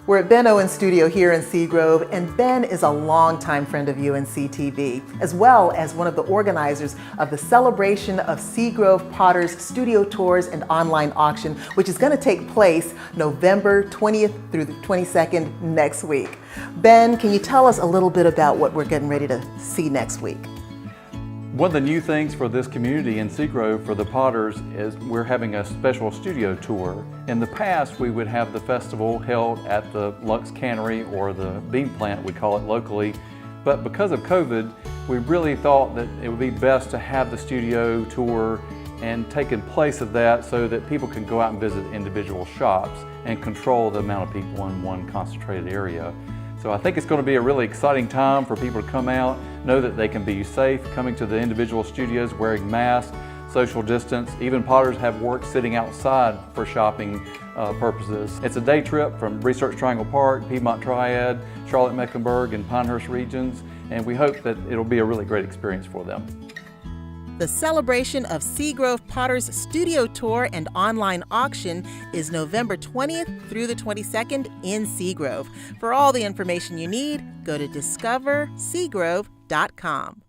We're at Ben Owen Studio here in Seagrove, and Ben is a longtime friend of UNC TV, as well as one of the organizers of the celebration of Seagrove Potters Studio Tours and Online Auction, which is going to take place November 20th through the 22nd next week. Ben, can you tell us a little bit about what we're getting ready to see next week? One of the new things for this community in Seagrove for the Potters is we're having a special studio tour. In the past, we would have the festival held at the Lux Cannery or the bean plant, we call it locally. But because of COVID, we really thought that it would be best to have the studio tour and take in place of that so that people can go out and visit individual shops and control the amount of people in one concentrated area. So I think it's going to be a really exciting time for people to come out, know that they can be safe coming to the individual studios, wearing masks, social distance. Even Potters have work sitting outside for shopping purposes. It's a day trip from Research Triangle Park, Piedmont Triad, Charlotte-Mecklenburg, and Pinehurst regions, and we hope that it'll be a really great experience for them. The celebration of Seagrove Potters Studio Tour and Online Auction is November 20th through the 22nd in Seagrove. For all the information you need, go to discoverseagrove.com.